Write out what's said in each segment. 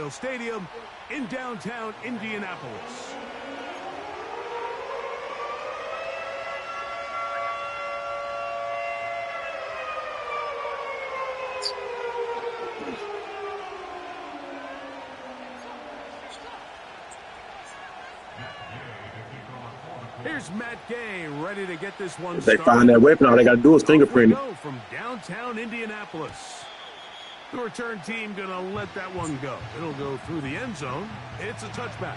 Memorial Stadium in downtown Indianapolis. Here's Matt Gay ready to get this one started. If they find that weapon, all they got to do is fingerprint it. From downtown Indianapolis. The return team going to let that one go. It'll go through the end zone. It's a touchback.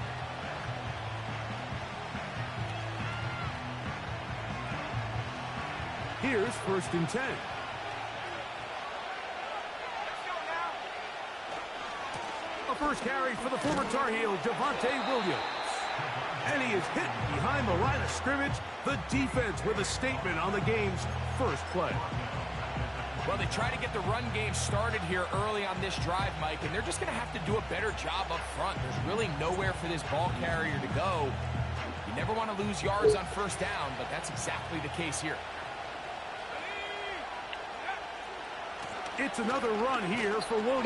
Here's 1st and 10. A first carry for the former Tar Heel, Javonte Williams. And he is hit behind the line of scrimmage. The defense with a statement on the game's first play. Well, they try to get the run game started here early on this drive, Mike, and they're just going to have to do a better job up front. There's really nowhere for this ball carrier to go. You never want to lose yards on 1st down, but that's exactly the case here. It's another run here for Williams.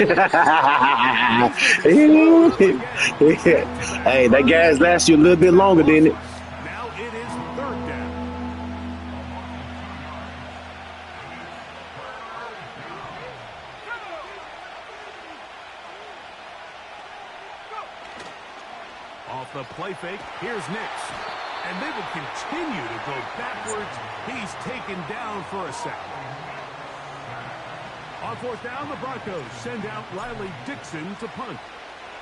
Hey, that gas lasts you a little bit longer, didn't it? Now it is 3rd down. Off the play fake, here's Nix. And they will continue to go backwards. He's taken down for a sack. On 4th down, the Broncos send out Riley Dixon to punt.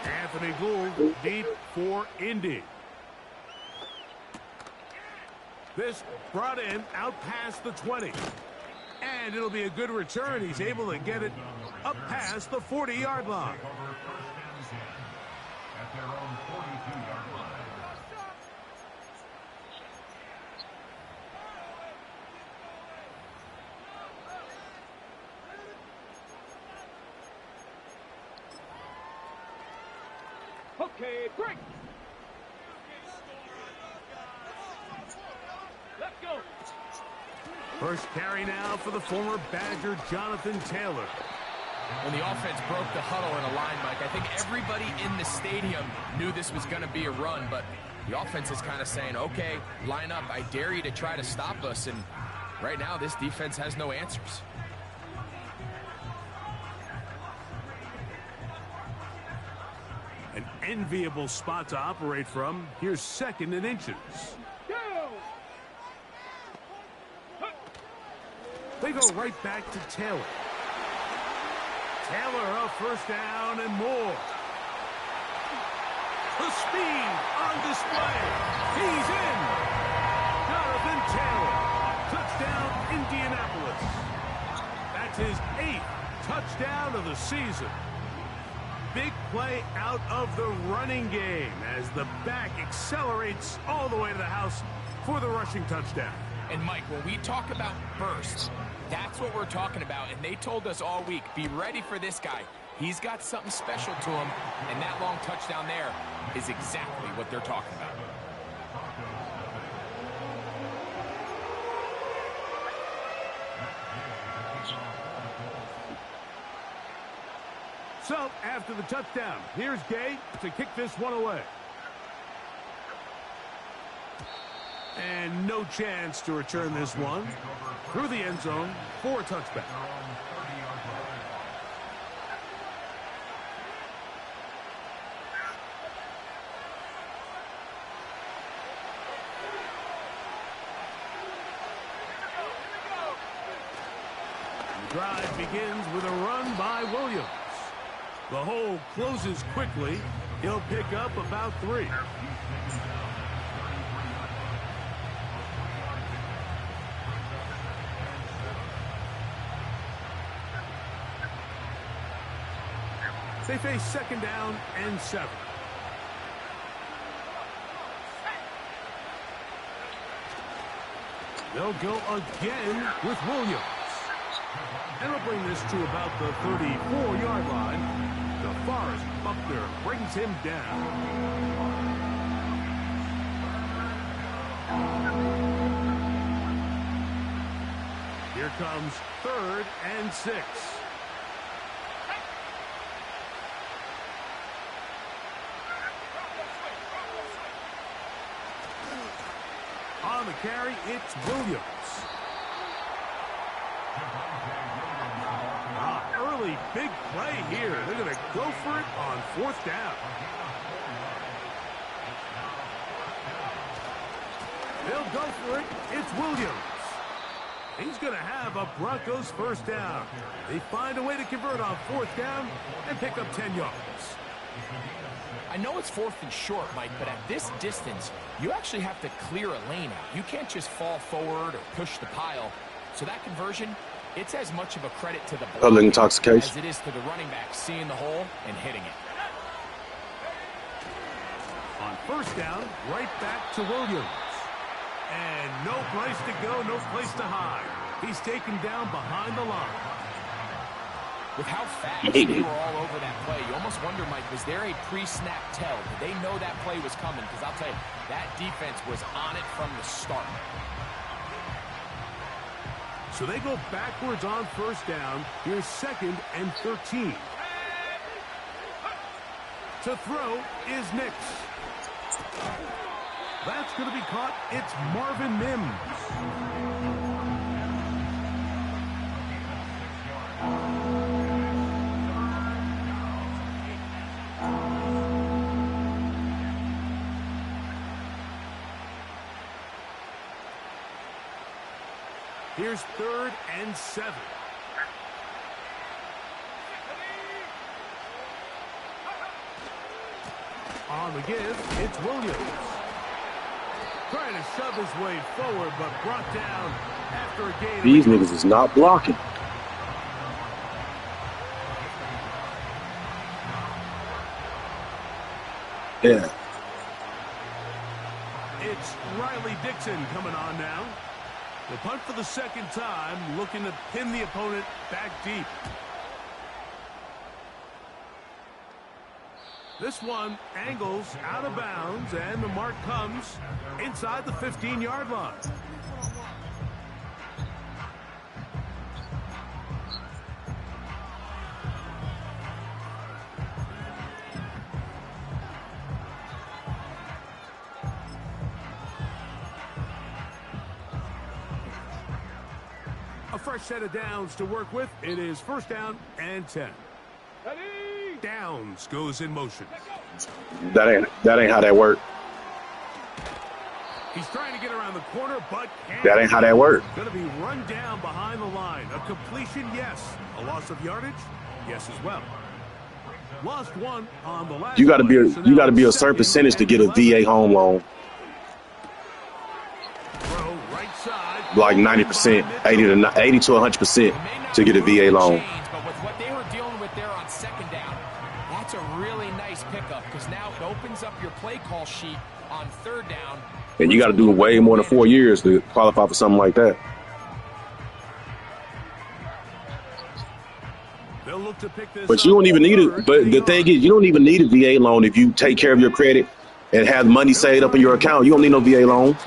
Anthony Gould deep for Indy. This brought in out past the 20. And it'll be a good return. He's able to get it up past the 40-yard line. At their own 42-yard line. Okay, break. Let's go. First carry now for the former Badger, Jonathan Taylor. When the offense broke the huddle in a line, Mike, I think everybody in the stadium knew this was going to be a run, but the offense is kind of saying, okay, line up. I dare you to try to stop us, and right now this defense has no answers. An enviable spot to operate from. Here's 2nd and inches. They go right back to Taylor. Taylor a 1st down and more. The speed on display. He's in. Jonathan Taylor. Touchdown, Indianapolis. That's his 8th touchdown of the season. Big play out of the running game as the back accelerates all the way to the house for the rushing touchdown. And, Mike, when we talk about bursts, that's what we're talking about. And they told us all week, be ready for this guy. He's got something special to him, and that long touchdown there is exactly what they're talking about. So, after the touchdown, here's Gay to kick this one away. And no chance to return this one through the end zone for a touchback. The drive begins with a run by Williams. The hole closes quickly. He'll pick up about 3. They face 2nd down and 7. They'll go again with Williams. And we'll bring this to about the 34-yard line. DeForest Buckner brings him down. Here comes 3rd and 6. the carry, it's Williams. Early big play here. They're going to go for it on 4th down. They'll go for it. It's Williams. He's going to have a Broncos 1st down. They find a way to convert on 4th down and pick up 10 yards. I know it's 4th and short, Mike, but at this distance, you actually have to clear a lane out. You can't just fall forward or push the pile. So that conversion, it's as much of a credit to the public intoxication as it is to the running back seeing the hole and hitting it. On 1st down, right back to Williams. And no place to go, no place to hide. He's taken down behind the line. With how fast they were all over that play, you almost wonder, Mike, was there a pre-snap tell? Did they know that play was coming? Because I'll tell you, that defense was on it from the start. So they go backwards on 1st down. Here's 2nd and 13. To throw is Nix. That's going to be caught. It's Marvin Mims. Here's 3rd and 7. On the give, it's Williams. Trying to shove his way forward, but brought down after a gain. These niggas is not blocking. Yeah. It's Riley Dixon coming on now. The punt for the 2nd time, looking to pin the opponent back deep. This one angles out of bounds, and the mark comes inside the 15-yard line. A fresh set of downs to work with. It is 1st down and 10. Downs goes in motion. That ain't how that works. He's trying to get around the corner, but can't. That ain't how that works. Going to be run down behind the line. A completion, yes. A loss of yardage, yes as well. Lost one on the last. You got to be a certain percentage to get a VA home loan. Right side. Like 90%, 80 to 100% to get a VA loan. But with what they were dealing with there on 2nd down, that's a really nice pickup because now it opens up your play call sheet on 3rd down. And you got to do way more than 4 years to qualify for something like that. They'll look to pick this But you don't even need it. But the thing is, you don't even need a VA loan if you take care of your credit and have money saved up in your account. You don't need no VA loan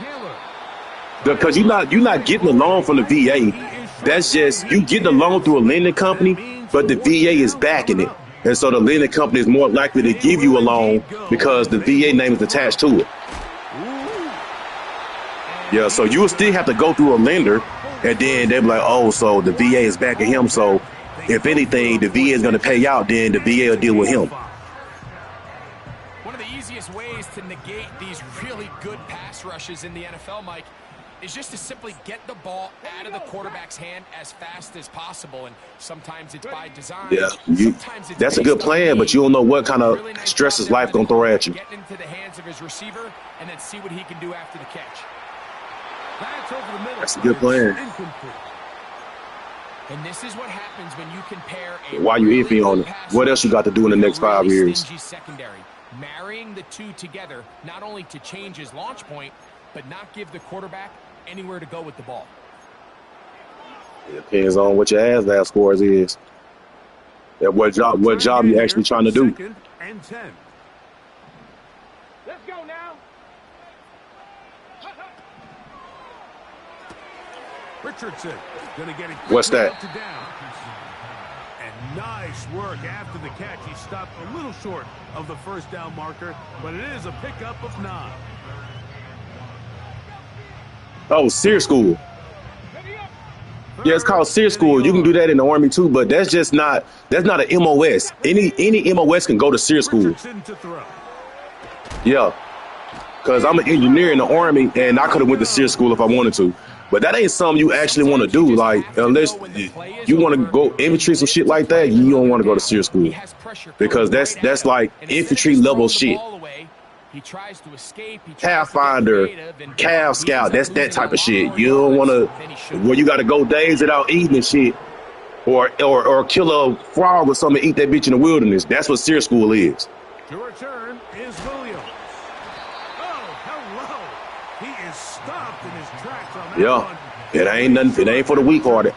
because you're not getting a loan from the VA. That's just you getting a loan through a lending company, but the VA is backing it, and so the lending company is more likely to give you a loan because the VA name is attached to it. Yeah, so you will still have to go through a lender, and then they'll be like, oh, so the VA is backing him, so if anything, the VA is going to pay out, then the VA will deal with him. One of the easiest ways to negate these really good pass rushes in the NFL, Mike, is just to simply get the ball out of the quarterback's hand as fast as possible, and sometimes it's by design. Yeah, it's that's a good plan, but you don't know what kind of really nice stresses life going to throw at you. Get into the hands of his receiver and then see what he can do after the catch. That's over the middle. That's a good plan. Incomplete. And this is what happens when you compare a Why you really iffy on good it? pass What else you got to do in the next 5 really years? stingy secondary. Marrying the two together, not only to change his launch point, but not give the quarterback anywhere to go with the ball. It depends on what your ASVAB scores is. And what job you actually trying to do. 2nd and 10. Let's go now. Richardson going to get it. What's that? Up to down. And nice work after the catch. He stopped a little short of the 1st down marker, but it is a pickup of 9. Oh, SEER school. Yeah, it's called SEER school. You can do that in the Army too, but that's not an MOS. Any MOS can go to SEER school. Yeah, because I'm an engineer in the Army, and I could have went to SEER school if I wanted to. But that ain't something you actually want to do. Like, unless you want to go infantry, some shit like that, you don't want to go to SEER school. Because that's like infantry level shit. He tries to escape. Pathfinder, Cav Scout, that's that type of shit. You don't want to, where you got to go days without eating and shit, or kill a frog or something, eat that bitch in the wilderness. That's what SEER school is. To return is Williams. Oh, hello. He is stopped in his tracks on that one. It ain't nothing. It ain't for the weak-hearted.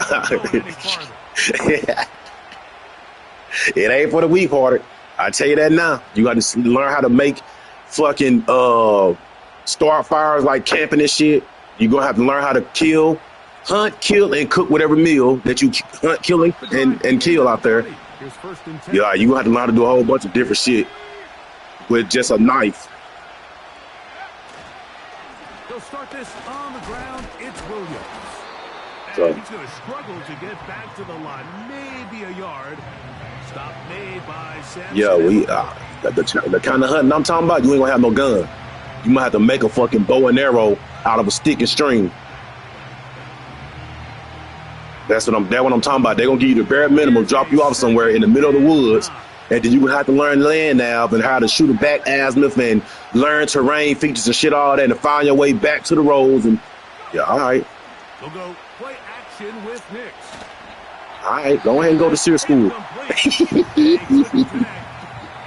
It ain't for the weak-hearted. I tell you that now. You got to learn how to make fucking start fires like camping and shit. You're gonna have to learn how to hunt, kill, and cook whatever meal that you hunt, killing, and kill out there. Yeah, you gonna have to learn how to do a whole bunch of different shit with just a knife. They'll start this on the ground. It's Williams. And he's gonna struggle to get back to the line. Maybe a yard. Stop made by Sam. Yeah, the kind of hunting I'm talking about, you ain't gonna have no gun. You might have to make a fucking bow and arrow out of a stick and string. That's what I'm talking about. They're gonna give you the bare minimum, drop you off somewhere in the middle of the woods, and then you gonna have to learn land nav and how to shoot a back azimuth and learn terrain features and shit, all that, and find your way back to the roads. And yeah, all right. We'll go play action with Knicks. All right, go ahead and go to SEER school.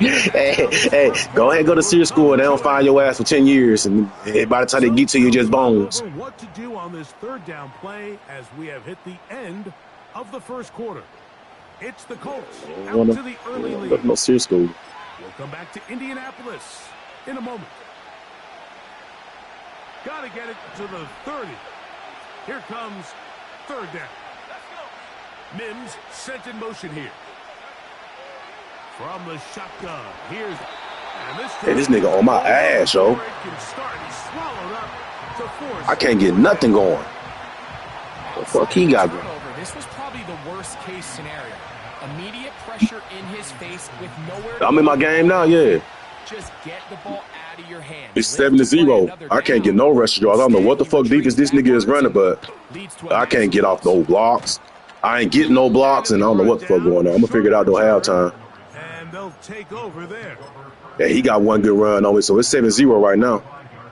Hey, go ahead and go to SEER school, and they don't find your ass for 10 years, and by the time they get to you, just bones. What to do on this third down play as we have hit the end of the first quarter. It's the Colts out to the early lead. No SEER school. We'll come back to Indianapolis in a moment. Got to get it to the 30. Here comes third down. Mims sent in motion here. From the shotgun, hey, this nigga on my ass, yo. I can't get nothing going. The fuck he got going? This was probably the worst case scenario. Immediate pressure in his face with nowhere. I'm in my game now, yeah. Just get the ball out of your hand. It's 7-0. I can't get no rush yards. I don't know what the fuck defense this nigga is running, but I can't get off no blocks. I ain't getting no blocks, and I don't know what the fuck going on. I'm gonna figure it out though halftime. And they'll take over there. Yeah, he got one good run on it, so it's 7-0 right now.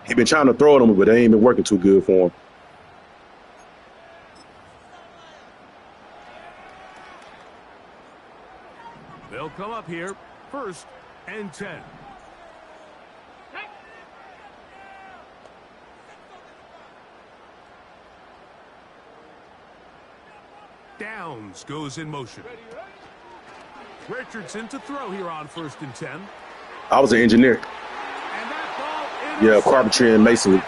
He been trying to throw it on me, but they ain't been working too good for him. They'll come up here, 1st and 10. Downs goes in motion. Richardson to throw here on 1st and 10. I was an engineer. Yeah, carpentry and masonry.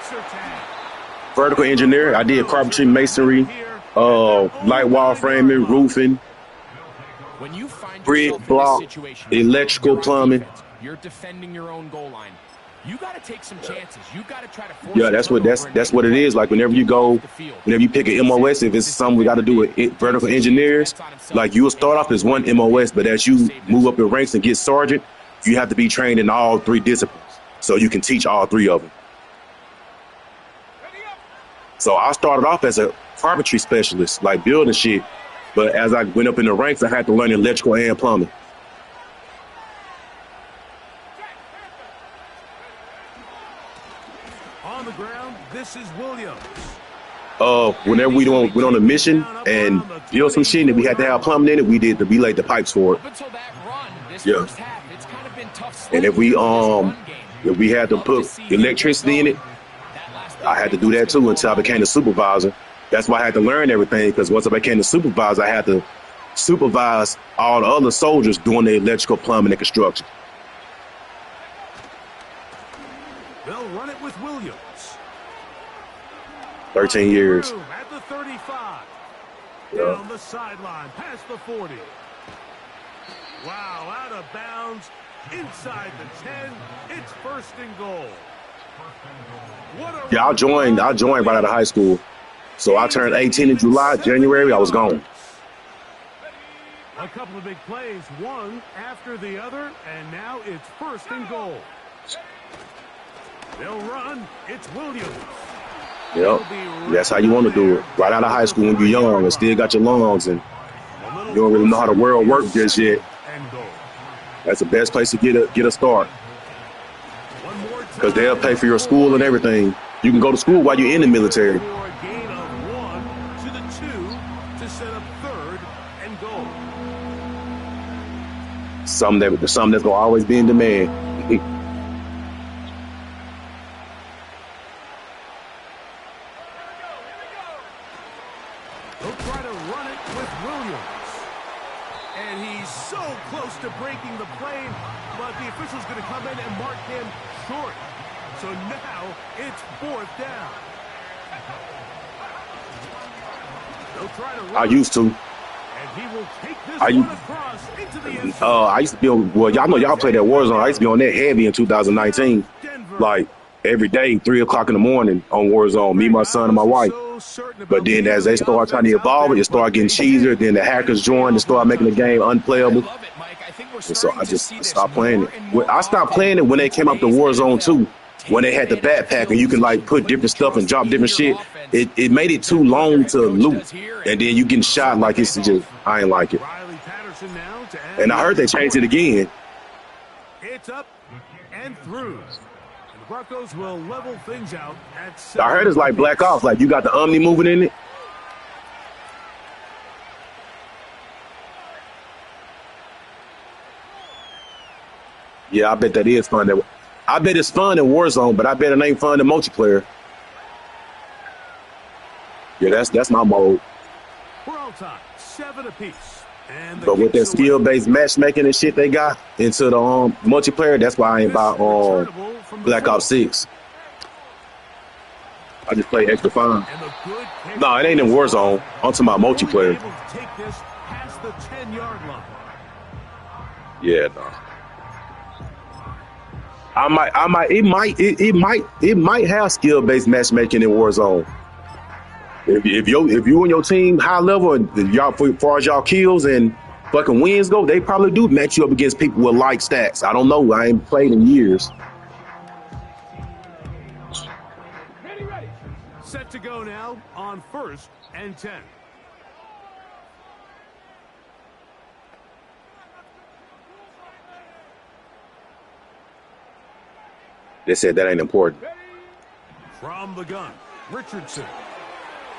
Vertical engineer. I did carpentry, masonry, light wall framing, roofing, brick, block, electrical, plumbing. You're defending your own goal line. You got to take some chances. You got to try to force. Yeah, that's what it is. Like whenever you pick an MOS, if it's something we got to do with vertical engineers, like you'll start off as one MOS, but as you move up in ranks and get sergeant, you have to be trained in all 3 disciplines, so you can teach all 3 of them. So I started off as a carpentry specialist, like building shit, but as I went up in the ranks, I had to learn electrical and plumbing. On the ground, this is Williams. Whenever we went on a mission and build some shit and we had to have plumbing in it, we laid the pipes for it. Yeah. And if we had to put electricity in it, I had to do that too until I became the supervisor. That's why I had to learn everything, because once I became the supervisor, I had to supervise all the other soldiers doing the electrical, plumbing, and construction. They'll run it with Williams. 13 years. At the 35. Down the sideline, past the 40. Wow, out of bounds, inside the 10. It's 1st and goal. Yeah, I joined right out of high school. So I turned 18 in July. January, I was gone. A couple of big plays, one after the other, and now it's first and goal. They'll run. It's Williams. Yep. That's how you want to do it. Right out of high school when you're young and still got your lungs and you don't really know how the world works just yet. That's the best place to get a start. Because they'll pay for your school and everything. You can go to school while you're in the military. Something that's gonna always be in demand. They'll try to run it with Williams. And he's so close to breaking the play, but the official's going to come in and mark him short. So now it's fourth down. They'll try to run. I used to. And he will take this one across into the end zone. I used to be on, well, y'all know y'all played that Warzone. I used to be on that heavy in 2019. Like every day, 3 o'clock in the morning on Warzone, me, my son, and my wife. But then as they start trying to evolve it start getting cheesier. Then the hackers joined and start making the game unplayable. And so I just stopped playing it. I stopped playing it when they came up to Warzone 2, when they had the backpack and you can like put different stuff and drop different shit. It made it too long to loot. And then you getting shot like it's just, I ain't like it. And I heard they changed it again. It's up and through. And the Broncos will level things out at 7. I heard it's like Black Ops, like you got the Omni moving in it. Yeah, I bet that is fun. I bet it's fun in Warzone, but I bet it ain't fun in multiplayer. Yeah, that's my mode. We're all tied, 7 apiece. But with that skill-based matchmaking and shit they got into the multiplayer, that's why I ain't buy Black Ops 6. I just play extra fun. No, it ain't in Warzone. I'm talking about multiplayer. Yeah, no. It might have skill-based matchmaking in Warzone. If you and your team high level and y'all, as far as y'all kills and fucking wins go, they probably do match you up against people with like stats. I don't know. I ain't played in years. Ready. Set to go now on 1st and 10. They said that ain't important. From the gun, Richardson.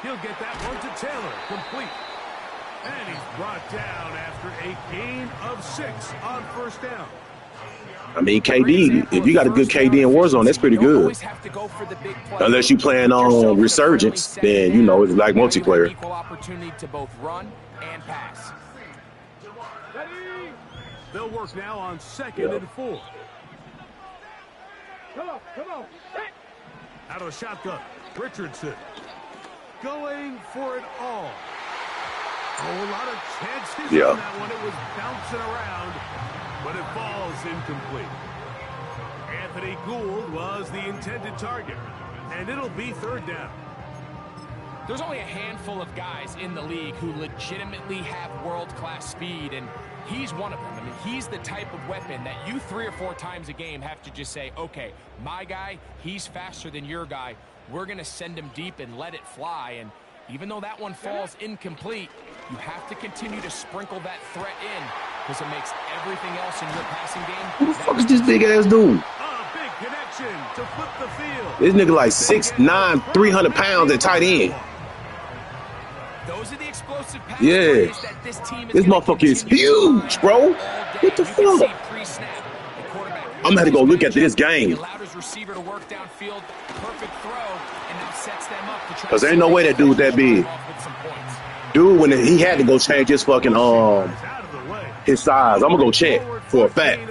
He'll get that one to Taylor, complete. And he's brought down after a gain of 6 on 1st down. I mean, KD, if you got a good KD in Warzone, that's pretty good. Unless you playing on Resurgence, then, you know, it's like multiplayer. Equal opportunity to both run and pass. They'll work now on 2nd and 4. Come on. Out of the shotgun, Richardson. Going for it all. Oh, a lot of chances on that one. It was bouncing around, but it falls incomplete. Anthony Gould was the intended target, and it'll be 3rd down. There's only a handful of guys in the league who legitimately have world-class speed, and he's one of them. I mean, he's the type of weapon that you 3 or 4 times a game have to just say, okay, my guy, he's faster than your guy. We're going to send him deep and let it fly. And even though that one falls incomplete, you have to continue to sprinkle that threat in because it makes everything else in your passing game. Who the fuck is this big ass dude? A big connection to flip the field. This nigga like 6'9", 300 pounds at tight end. Those are the explosive pass plays that this team is this motherfucker is huge, bro. What the fuck? I'm gonna have to go look at this game. Cause there ain't no way that dude that big. Dude, when he had to go change his fucking his size, I'm gonna go check for a fact.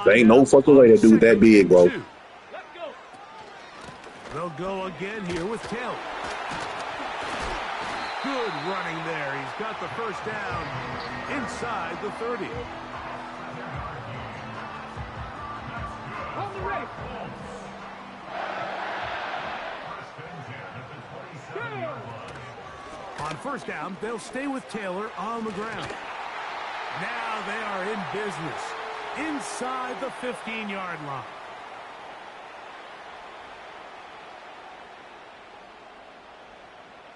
There ain't no fucking way that dude that big, bro. They'll go again here with Taylor. Good running there. He's got the 1st down inside the 30. first down, they'll stay with Taylor on the ground. Now they are in business inside the 15-yard line.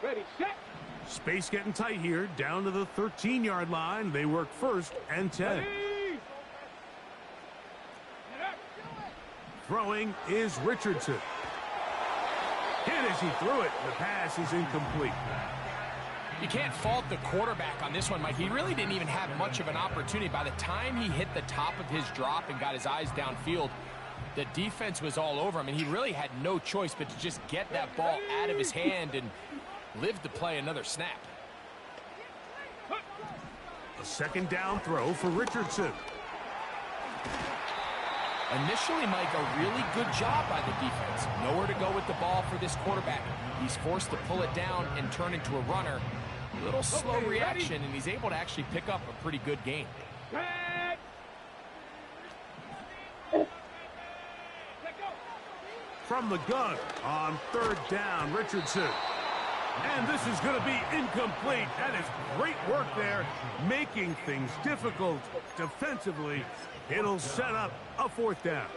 Ready, set. Space getting tight here, down to the 13-yard line. They work first and 10. Ready. Throwing is Richardson. Hit as he threw it. The pass is incomplete. You can't fault the quarterback on this one, Mike. He really didn't even have much of an opportunity. By the time he hit the top of his drop and got his eyes downfield, the defense was all over him, and he really had no choice but to just get that ball out of his hand and live to play another snap. A second down throw for Richardson. Initially, Mike, a really good job by the defense. Nowhere to go with the ball for this quarterback. He's forced to pull it down and turn into a runner. A little slow reaction, and he's able to actually pick up a pretty good gain. From the gun on third down, Richardson. And this is going to be incomplete. That is great work there, making things difficult defensively. It'll set up a fourth down.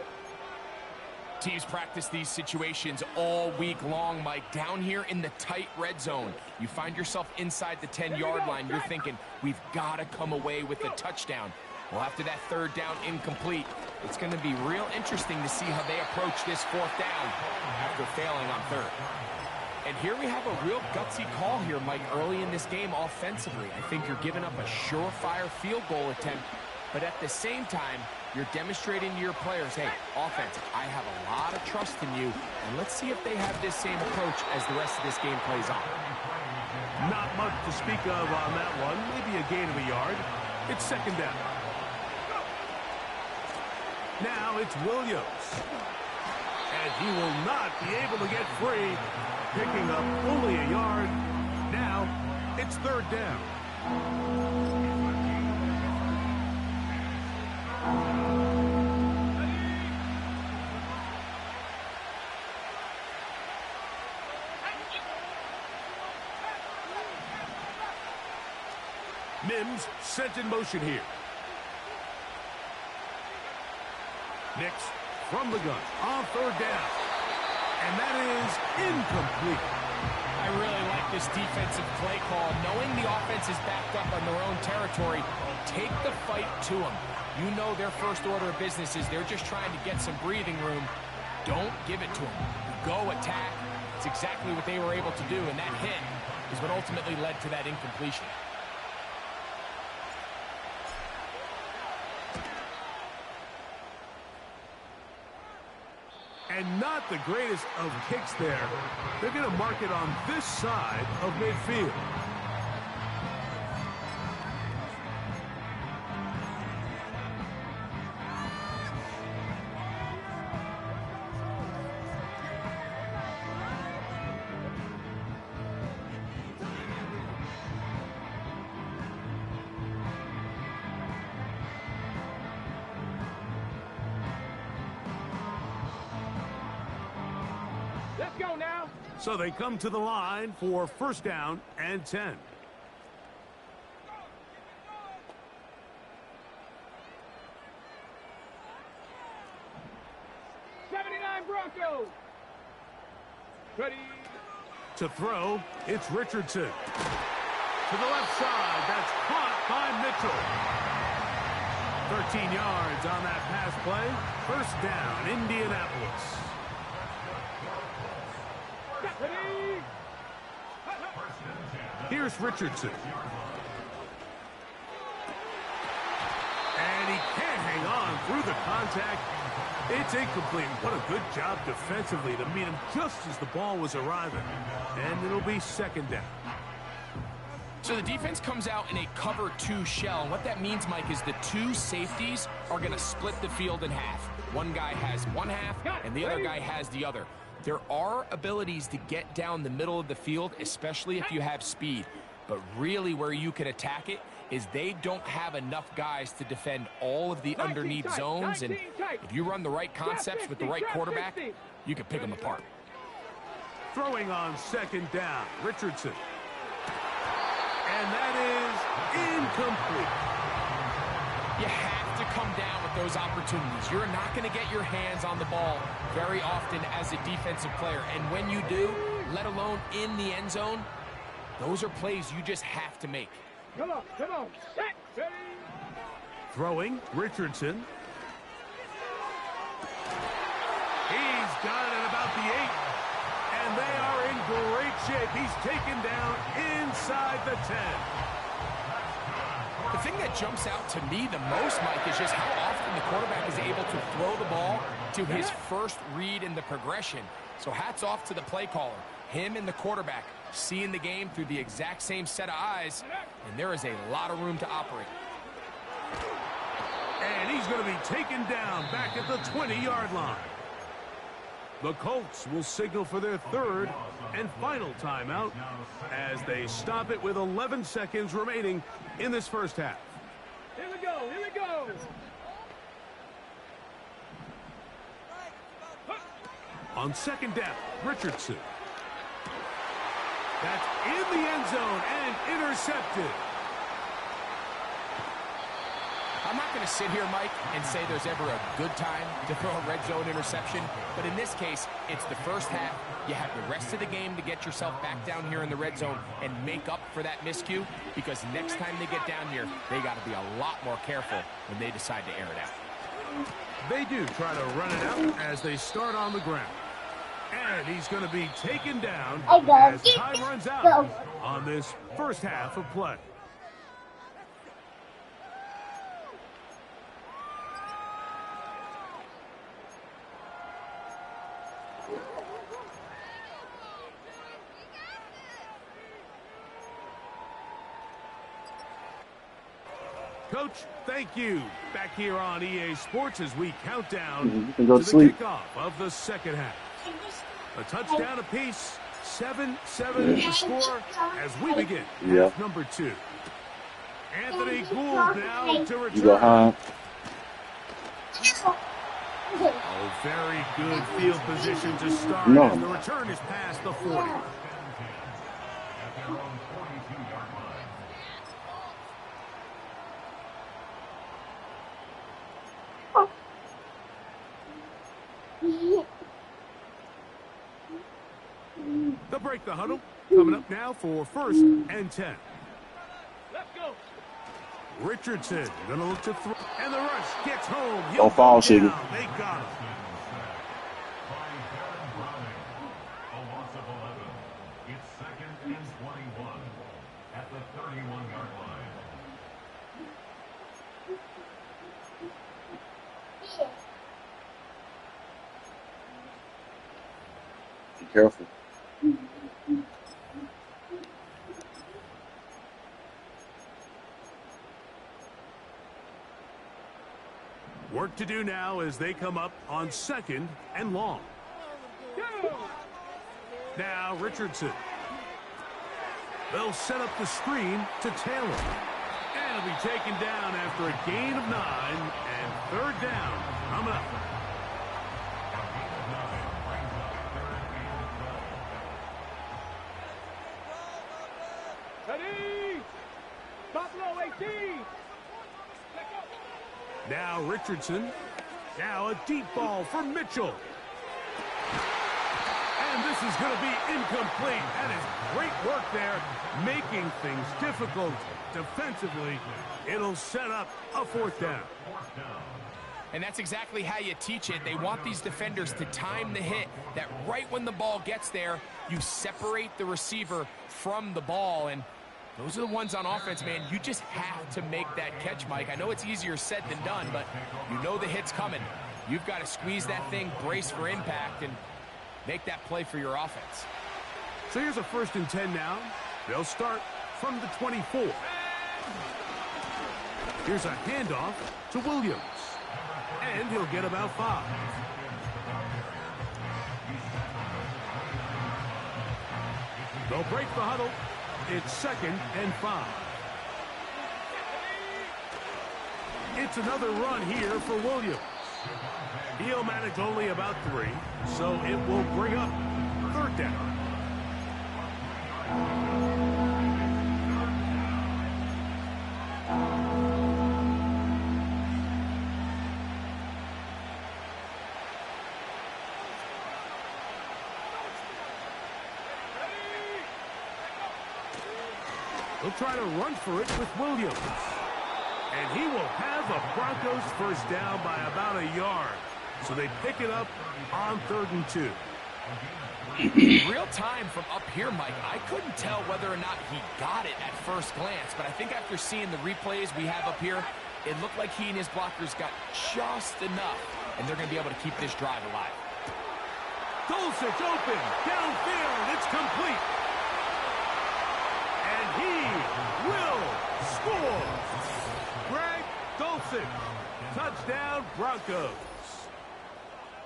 Teams practice these situations all week long, Mike. Down here in the tight red zone, you find yourself inside the 10-yard line. You're thinking, we've got to come away with a touchdown. Well, after that third down incomplete, it's going to be real interesting to see how they approach this fourth down after failing on third. And here we have a real gutsy call here, Mike, early in this game offensively. I think you're giving up a surefire field goal attempt, but at the same time, you're demonstrating to your players, hey, offense, I have a lot of trust in you, and let's see if they have this same approach as the rest of this game plays on. Not much to speak of on that one. Maybe a gain of a yard. It's second down. Now it's Williams. And he will not be able to get free, picking up only a yard. Now it's third down. Mims sent in motion here. Nix from the gun on third down. And that is incomplete. I really like this defensive play call. Knowing the offense is backed up on their own territory, take the fight to them. You know their first order of business is they're just trying to get some breathing room. Don't give it to them. Go attack. It's exactly what they were able to do, and that hit is what ultimately led to that incompletion. And not the greatest of kicks there. They're going to mark it on this side of midfield. Let's go now. So they come to the line for first down and 10. Broncos. Ready. To throw, it's Richardson. To the left side, that's caught by Mitchell. 13 yards on that pass play. First down, Indianapolis. Ready. Here's Richardson. And he can't hang on through the contact. It's incomplete. What a good job defensively to meet him just as the ball was arriving. And it'll be second down. So the defense comes out in a cover 2 shell. And what that means, Mike, is the 2 safeties are going to split the field in half. One guy has one half, and the other guy has the other. There are abilities to get down the middle of the field, especially if you have speed. But really where you can attack it is they don't have enough guys to defend all of the underneath zones. And if you run the right concepts with the right quarterback, you can pick them apart. Throwing on second down, Richardson. And that is incomplete. You have to come down with those opportunities. You're not going to get your hands on the ball very often as a defensive player. And when you do, let alone in the end zone, those are plays you just have to make. Come on, set, ready. Throwing, Richardson. He's got it at about the 8. And they are in great shape. He's taken down inside the 10. The thing that jumps out to me the most, Mike, is just how often the quarterback is able to throw the ball to his first read in the progression. So hats off to the play caller. Him and the quarterback seeing the game through the exact same set of eyes, and there is a lot of room to operate. And he's going to be taken down back at the 20-yard line. The Colts will signal for their third and final timeout as they stop it with 11 seconds remaining in this first half. Here we go, here we go. On second down, Richardson. That's in the end zone and intercepted. I'm not going to sit here, Mike, and say there's ever a good time to throw a red zone interception, but in this case, it's the first half. You have the rest of the game to get yourself back down here in the red zone and make up for that miscue, because next time they get down here, they got to be a lot more careful when they decide to air it out. They do try to run it out as they start on the ground. And he's going to be taken down as time runs out on this first half of play. Coach, thank you. Back here on EA Sports as we count down to the kickoff of the second half. A touchdown apiece, 7-7 the score as we begin half number 2. Anthony Gould now to return. Oh, very good field position to start as the return is past the 40. They'll break the huddle. Coming up now for first and 10. Let's go. Richardson going to look to throw. And the rush gets home. Don't fall, Siggy. They got him. It's second and 21 at the 31-yard line. Be careful. Work to do now as they come up on second and long. Now Richardson. They'll set up the screen to Taylor. And he'll be taken down after a gain of 9 and third down coming up. Ready. Buffalo 18. Now Richardson. Now a deep ball for Mitchell. And this is going to be incomplete. That is great work there, making things difficult defensively. It'll set up a fourth down. And that's exactly how you teach it. They want these defenders to time the hit, that right when the ball gets there, you separate the receiver from the ball. And those are the ones on offense, man. You just have to make that catch, Mike. I know it's easier said than done, but you know the hit's coming. You've got to squeeze that thing, brace for impact, and make that play for your offense. So here's a first and 10 now. They'll start from the 24. Here's a handoff to Williams. And he'll get about 5. They'll break the huddle. It's second and 5. It's another run here for Williams. He'll manage only about 3, so it will bring up third down. He'll try to run for it with Williams. And he will have the Broncos first down by about a yard. So they pick it up on 3rd and 2. Real time from up here, Mike, I couldn't tell whether or not he got it at first glance, but I think after seeing the replays we have up here, it looked like he and his blockers got just enough, and they're going to be able to keep this drive alive. Dulcich open, downfield, it's complete. And he will score. Greg Dulcich, touchdown Broncos.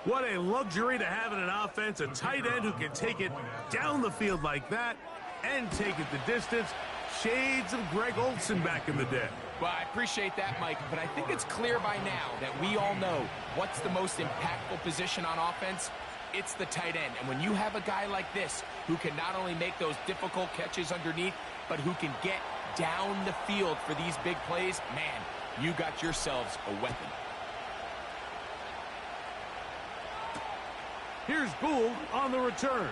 What a luxury to have in an offense, a tight end who can take it down the field like that and take it the distance. Shades of Greg Olsen back in the day. Well, I appreciate that, Mike, but I think it's clear by now that we all know what's the most impactful position on offense. It's the tight end. And when you have a guy like this who can not only make those difficult catches underneath, but who can get down the field for these big plays, man, you got yourselves a weapon. Here's Gould on the return.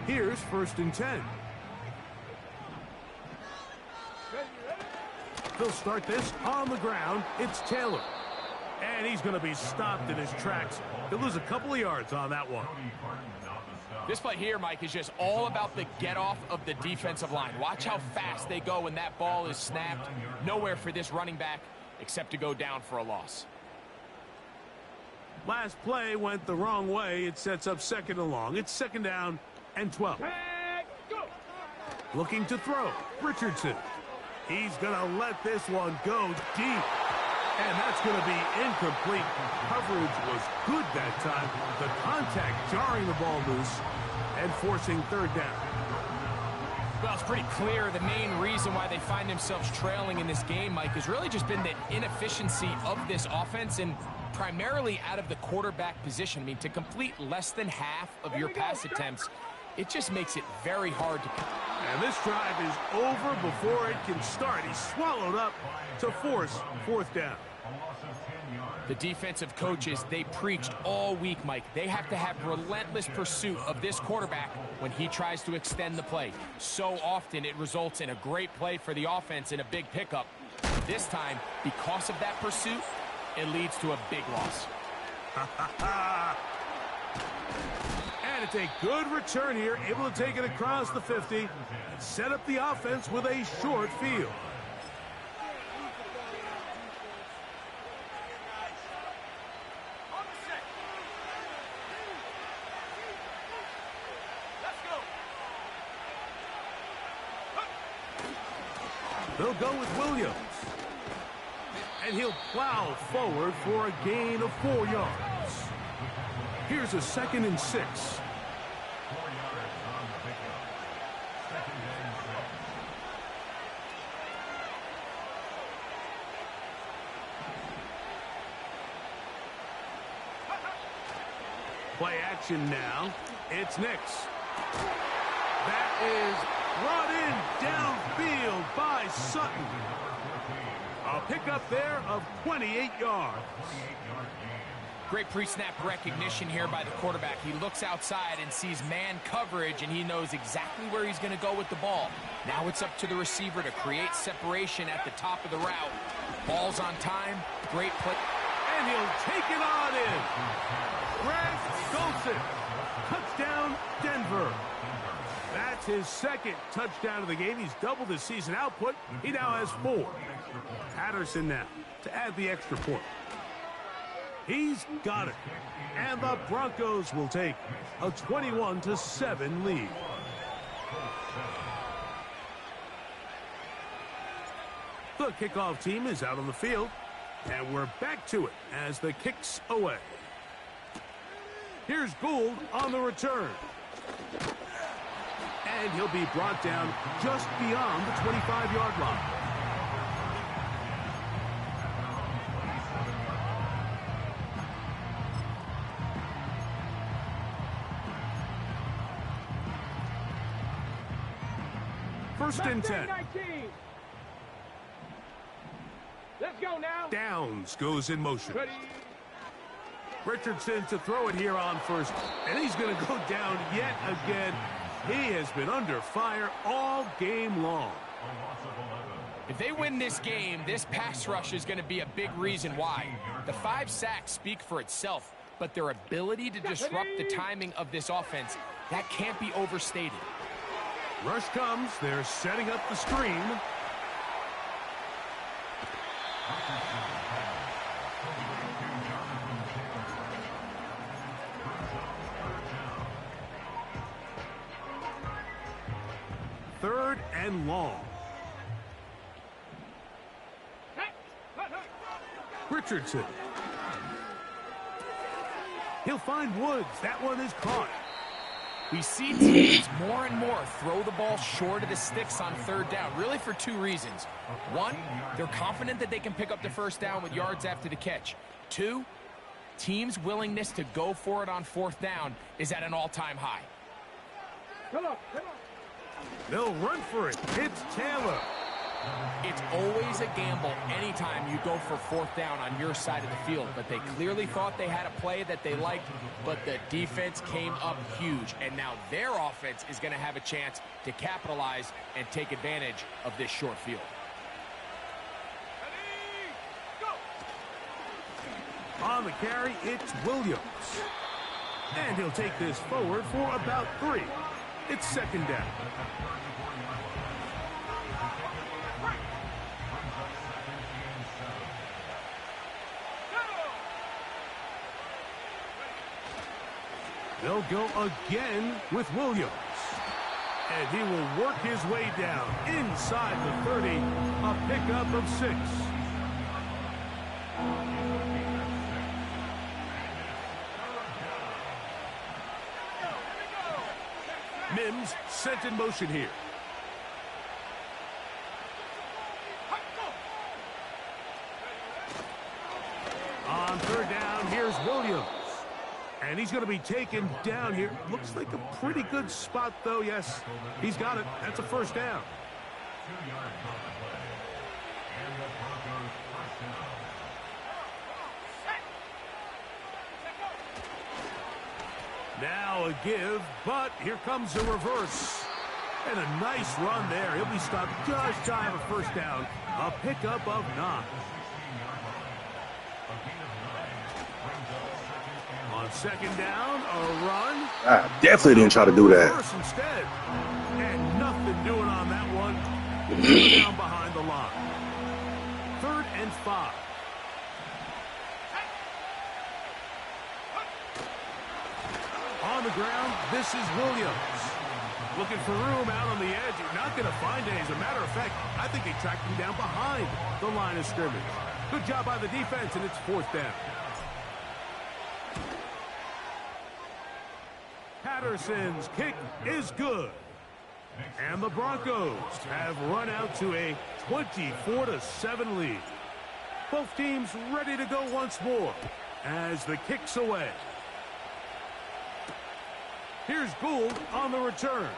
Here's 1st and 10. They'll start this on the ground. It's Taylor. And he's going to be stopped in his tracks. He'll lose a couple of yards on that one. This play here, Mike, is just all about the get-off of the defensive line. Watch how fast they go when that ball is snapped. Nowhere for this running back except to go down for a loss. Last play went the wrong way. It sets up 2nd and long. It's 2nd down and 12. Looking to throw. Richardson. He's going to let this one go deep. And that's going to be incomplete. Coverage was good that time. The contact jarring the ball loose and forcing 3rd down. Well, it's pretty clear the main reason why they find themselves trailing in this game, Mike, has really just been the inefficiency of this offense and primarily out of the quarterback position. I mean, to complete less than half of your pass attempts, it just makes it very hard to... And this drive is over before it can start. He's swallowed up to force 4th down. The defensive coaches, they preached all week, Mike. They have to have relentless pursuit of this quarterback when he tries to extend the play. So often it results in a great play for the offense and a big pickup. This time, because of that pursuit, it leads to a big loss. And it's a good return here, able to take it across the 50 and set up the offense with a short field. They'll go with Williams. And he'll plow forward for a gain of 4 yards. Here's a 2nd and 6. 4 yards on the pickup. 2nd and 6. Play action now. It's Nix. That is brought in downfield by Sutton. A pickup there of 28 yards. Great pre-snap recognition here by the quarterback. He looks outside and sees man coverage, and he knows exactly where he's going to go with the ball. Now it's up to the receiver to create separation at the top of the route. Ball's on time. Great play. And he'll take it on in. Greg Dulcich. Touchdown, Denver. That's his 2nd touchdown of the game. He's doubled his season output. He now has 4. Patterson now to add the extra point. He's got it. And the Broncos will take a 21-7 lead. The kickoff team is out on the field. And we're back to it as the kick's away. Here's Gould on the return. And he'll be brought down just beyond the 25-yard line. First and 10. 19. Let's go now. Downs goes in motion. Ready. Richardson to throw it here on first. And he's going to go down yet again. He has been under fire all game long. If they win this game, this pass rush is going to be a big reason why. The 5 sacks speak for itself, but their ability to disrupt the timing of this offense, that can't be overstated. Rush comes. They're setting up the screen. Third and long. Richardson. He'll find Woods. That one is caught. We see teams more and more throw the ball short of the sticks on third down, really for 2 reasons. 1, they're confident that they can pick up the first down with yards after the catch. 2, teams' willingness to go for it on 4th down is at an all-time high. Come on, come on. They'll run for it. It's Taylor. It's always a gamble anytime you go for 4th down on your side of the field, but they clearly thought they had a play that they liked, but the defense came up huge, and now their offense is going to have a chance to capitalize and take advantage of this short field. On the carry, it's Williams. And he'll take this forward for about 3. It's 2nd down. They'll go again with Williams. And he will work his way down inside the 30, a pickup of 6. Mims sent in motion here. On 3rd down, here's Williams. And he's going to be taken down here. Looks like a pretty good spot, though. Yes, he's got it. That's a 1st down. 2 yards on the play. And the Broncos first down. Now a give, but here comes a reverse. And a nice run there. He'll be stopped just shy of a 1st down. A pickup of 9. On 2nd down, a run. I definitely didn't try to do that. Reverse instead. And nothing doing on that one. Down behind the line. 3rd and 5. On the ground, this is Williams. Looking for room out on the edge. Not going to find it. As a matter of fact, I think they tracked him down behind the line of scrimmage. Good job by the defense, and it's 4th down. Patterson's kick is good. And the Broncos have run out to a 24-7 lead. Both teams ready to go once more as the kick's away. Here's Gould on the return.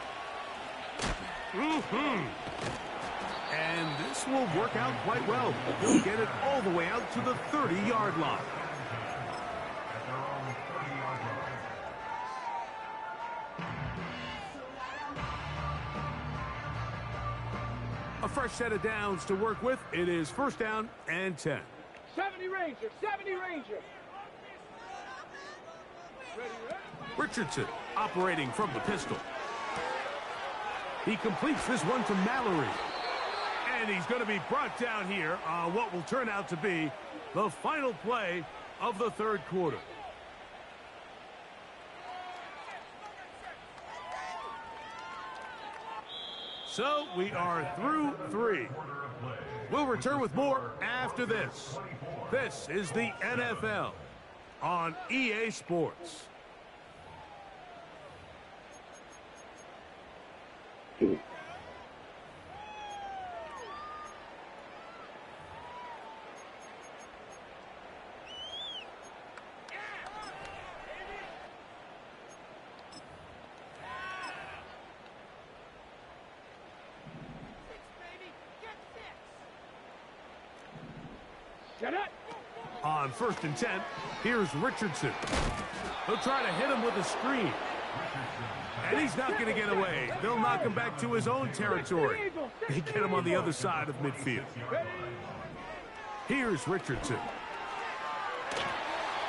And this will work out quite well. He'll get it all the way out to the 30-yard line. At their own 30-yard line. A fresh set of downs to work with. It is 1st down and 10. 70 Ranger, 70 Ranger. Ready, ready. Richardson operating from the pistol. He completes this one to Mallory. And he's going to be brought down here on what will turn out to be the final play of the 3rd quarter. So we are through 3. We'll return with more after this. This is the NFL on EA Sports. Get it. On 1st and 10, here's Richardson. He'll try to hit him with a screen. And he's not going to get away. They'll knock him back to his own territory. They get him on the other side of midfield. Here's Richardson.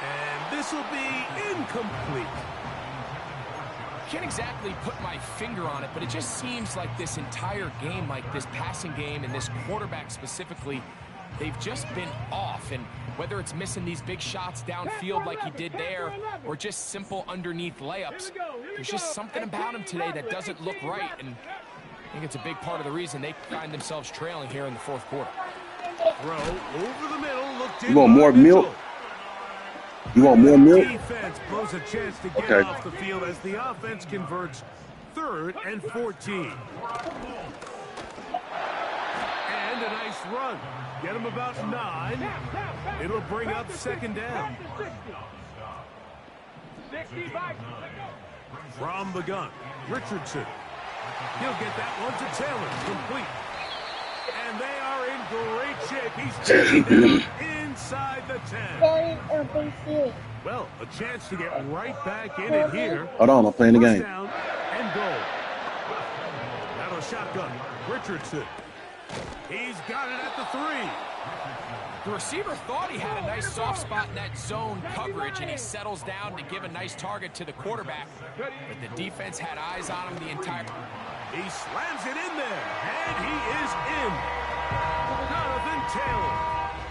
And this will be incomplete. Can't exactly put my finger on it, but it just seems like this entire game, like this passing game and this quarterback specifically, they've just been off. And whether it's missing these big shots downfield like he did there or just simple underneath layups, there's just something about him today that doesn't look right. And I think it's a big part of the reason they find themselves trailing here in the 4th quarter. Throw over the middle. Looked in. You want more milk? You want more milk? Defense blows a chance to get Okay. off the field as the offense converts 3rd and 14. And a nice run. Get him about 9. It'll bring up 2nd down. 65. From the gun, Richardson. He'll get that one to Taylor. Complete. And they are in great shape. He's taking them inside the 10. Well, a chance to get right back in it here. Hold on, I'm playing the First game. down and goal. Now a shotgun. Richardson. He's got it at the 3. The receiver thought he had a nice soft spot in that zone coverage, and he settles down to give a nice target to the quarterback. But the defense had eyes on him the entire... He slams it in there, and he is in. Jonathan Taylor.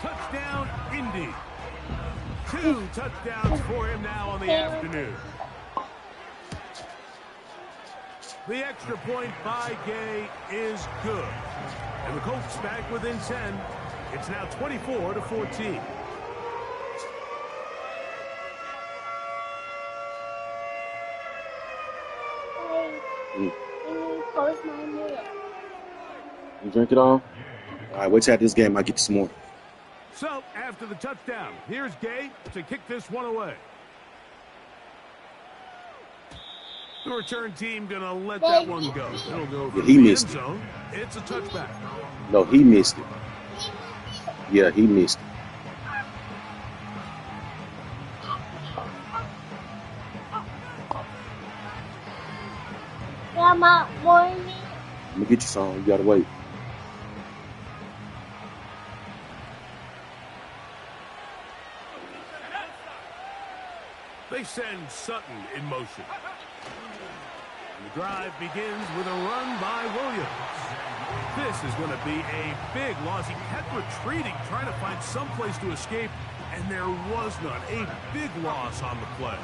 Touchdown, Indy. 2 touchdowns for him now on the afternoon. The extra point by Gay is good. And the Colts back within 10. It's now 24-14. You drink it all? All right, wait till after this game. I get some more. So, after the touchdown, here's Gay to kick this one away. The return team going to let that one go. It'll go from He the missed end it. zone. It's a touchback. No, he missed it. Yeah, he missed it. I'm gonna get you some. You gotta wait. They send Sutton in motion. And the drive begins with a run by Williams. This is going to be a big loss. He kept retreating, trying to find some place to escape, and there was none. A big loss on the play.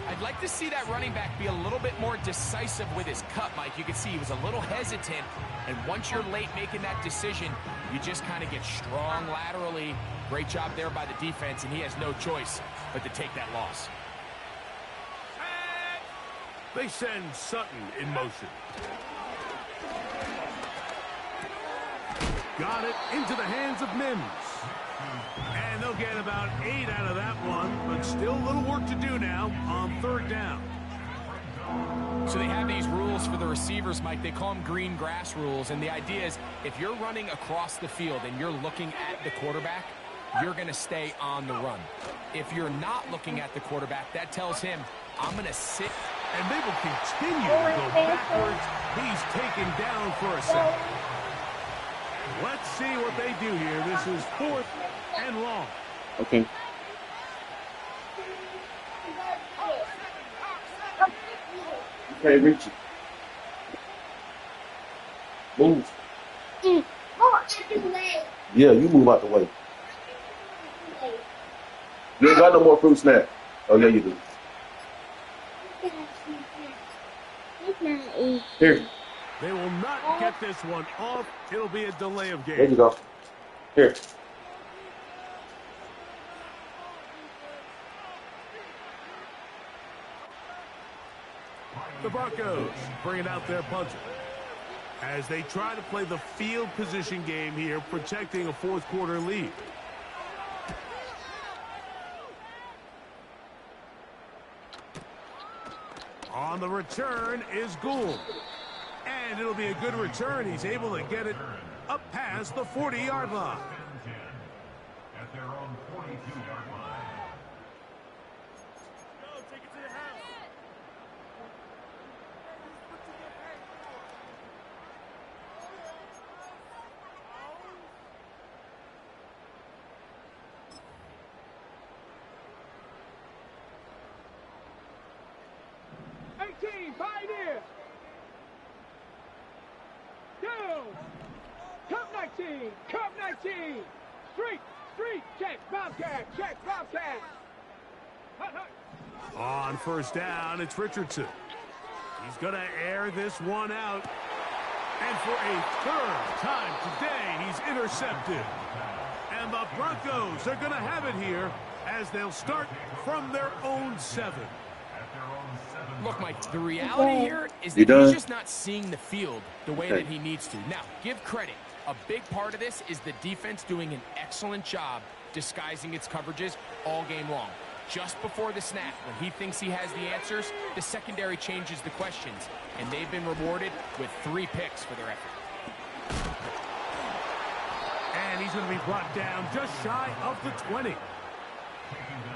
I'd like to see that running back be a little bit more decisive with his cut, Mike. You can see he was a little hesitant, and once you're late making that decision, you just kind of get strong laterally. Great job there by the defense, and he has no choice but to take that loss. They send Sutton in motion. Got it into the hands of Mims. And they'll get about 8 out of that one, but still a little work to do now on 3rd down. So they have these rules for the receivers, Mike. They call them green grass rules, and the idea is if you're running across the field and you're looking at the quarterback, you're going to stay on the run. If you're not looking at the quarterback, that tells him, I'm going to sit. And they will continue to go backwards. He's taken down for a second. Let's see what they do here. This is 4th and long. Okay. Okay, Richie. Move. Yeah, you move out the way. You ain't got no more fruit snack. Oh, yeah, you do. Here. They will not get this one off. It'll be a delay of game. There you go. Here. The Broncos bringing out their punter as they try to play the field position game here, protecting a 4th quarter lead. On the return is Gould. And it'll be a good return. He's able to get it up past the 40-yard line. 42-yard line. Take it to the house. Pioneer! Down! Cup 19! Cup 19! Street! Check! Bobcat! Check! Bobcat! Hut, hut! On first down, it's Richardson. He's going to air this one out. And for a third time today, he's intercepted. And the Broncos are going to have it here as they'll start from their own 7. Look, Mike, the reality here is You that he's done? just not seeing the field the way that he needs to. Now, give credit. A big part of this is the defense doing an excellent job disguising its coverages all game long. Just before the snap, when he thinks he has the answers, the secondary changes the questions, and they've been rewarded with 3 picks for their effort. And he's going to be brought down just shy of the 20.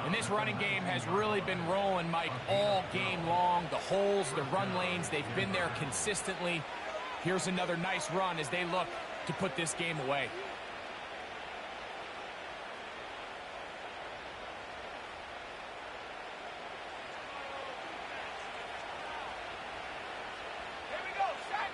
And this running game has really been rolling, Mike, all game long. The holes, the run lanes, they've been there consistently. Here's another nice run as they look to put this game away. Here we go, set!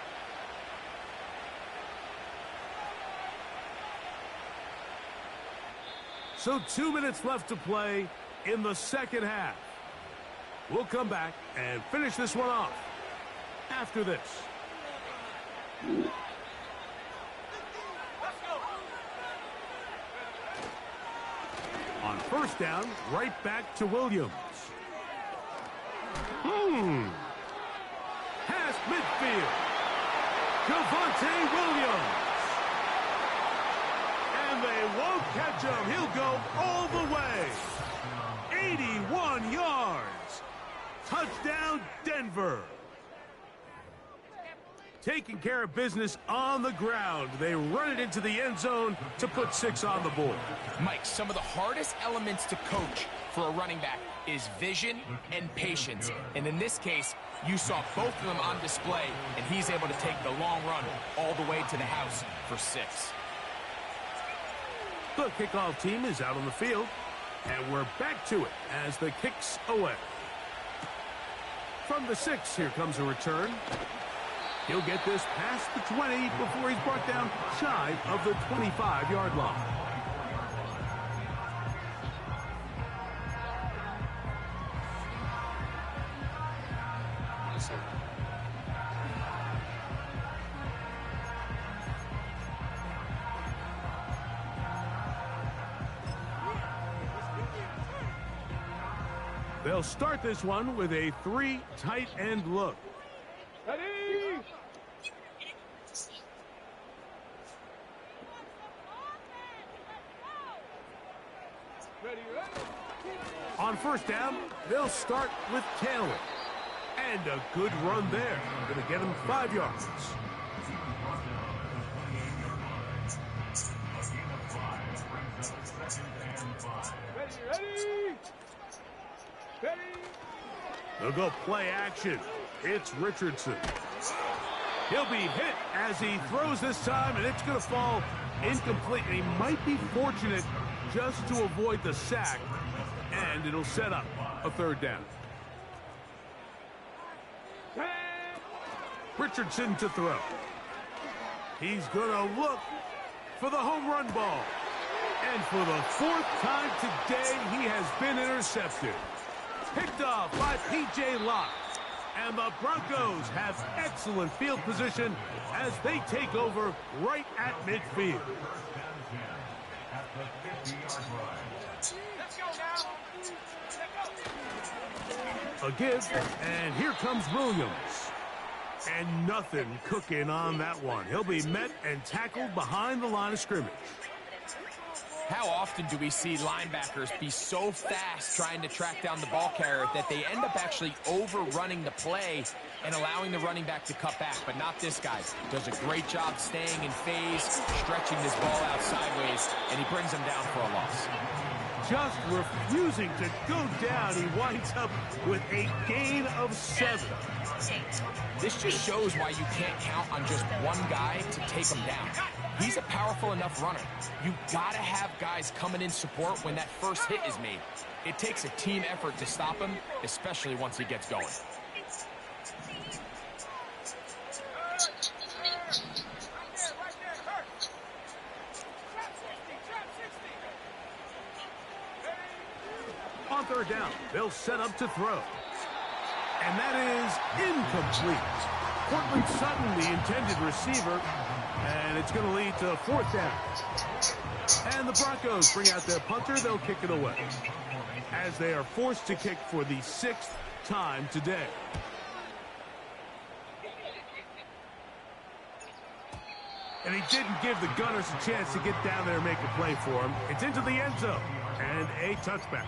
So 2 minutes left to play in the second half. We'll come back and finish this one off after this. On first down, right back to Williams. Past midfield. Javonte Williams. And they won't catch him. He'll go all the way. 81 yards. Touchdown, Denver. Taking care of business on the ground. They run it into the end zone to put 6 on the board. Mike, some of the hardest elements to coach for a running back is vision and patience. And in this case, you saw both of them on display, and he's able to take the long run all the way to the house for 6. The kickoff team is out on the field, and we're back to it as the kick's away. From the 6, here comes a return. He'll get this past the 20 before he's brought down shy of the 25-yard line. They'll start this one with a 3 tight end look. Ready? Ready? On first down, they'll start with Taylor. And a good run there. Going to get him 5 yards. Ready? They'll go play action. It's Richardson. He'll be hit as he throws this time, and it's going to fall incomplete. And he might be fortunate just to avoid the sack, and it'll set up a 3rd down. Richardson to throw. He's going to look for the home run ball. And for the 4th time today, he has been intercepted. Picked off by P.J. Locke. And the Broncos have excellent field position as they take over right at midfield. Let's go now. Let's go. A give, and here comes Williams. And nothing cooking on that one. He'll be met and tackled behind the line of scrimmage. How often do we see linebackers be so fast trying to track down the ball carrier that they end up actually overrunning the play and allowing the running back to cut back? But not this guy. Does a great job staying in phase, stretching this ball out sideways, and he brings them down for a loss. just refusing to go down. He winds up with a gain of 7. This just shows why you can't count on just one guy to take him down. He's a powerful enough runner. You gotta have guys coming in support when that first hit is made. It takes a team effort to stop him, especially once he gets going. On third down, they'll set up to throw. And that is incomplete. Cortland Sutton, the intended receiver, and it's going to lead to 4th down. And the Broncos bring out their punter. They'll kick it away as they are forced to kick for the 6th time today. And he didn't give the Gunners a chance to get down there and make a play for him. It's into the end zone and a touchback.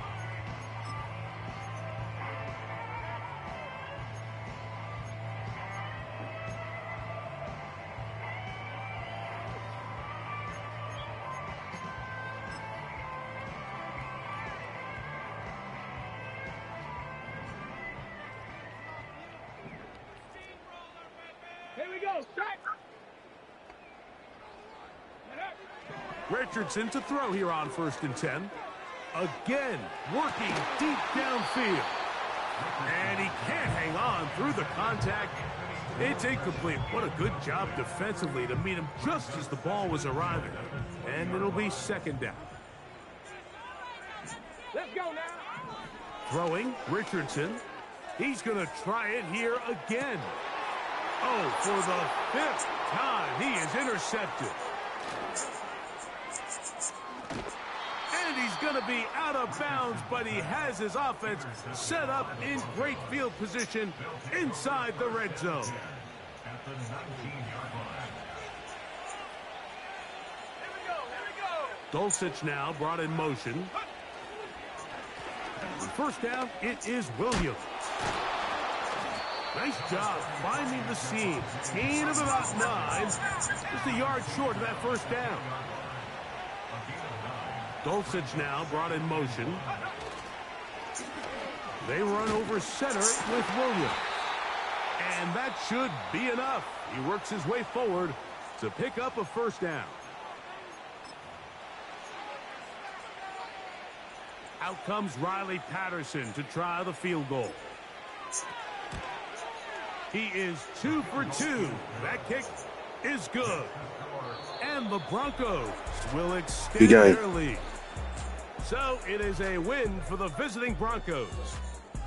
Here we go. Strike. Richardson to throw here on 1st and 10. Again, working deep downfield. And he can't hang on through the contact. It's incomplete. What a good job defensively to meet him just as the ball was arriving. And it'll be 2nd down. Let's go now. Throwing, Richardson. He's going to try it here again. Oh, for the 5th time, he is intercepted. And he's going to be out of bounds, but he has his offense set up in great field position inside the red zone. At the 19-yard line. Dulcich now brought in motion. On 1st down, it is Williams. Nice job finding the seam. Gain of about 9. Just a yard short of that 1st down. Dulcich now brought in motion. They run over center with Williams. And that should be enough. He works his way forward to pick up a 1st down. Out comes Riley Patterson to try the field goal. He is 2 for 2. That kick is good. And the Broncos will extend their lead. So it is a win for the visiting Broncos.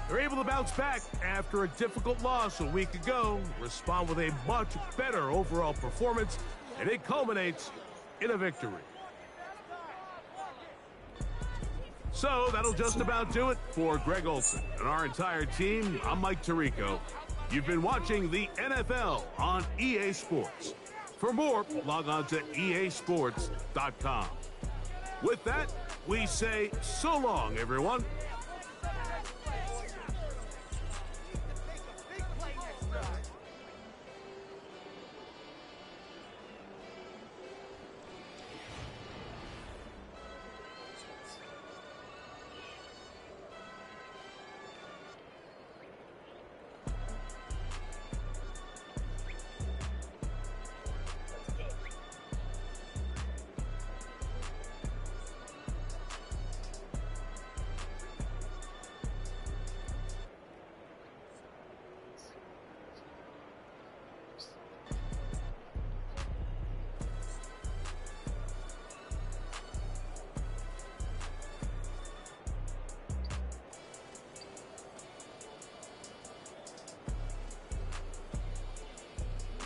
They're able to bounce back after a difficult loss a week ago, respond with a much better overall performance, and it culminates in a victory. So that'll just about do it for Greg Olsen and our entire team. I'm Mike Tirico. You've been watching the NFL on EA Sports. For more, log on to easports.com. With that, we say so long, everyone.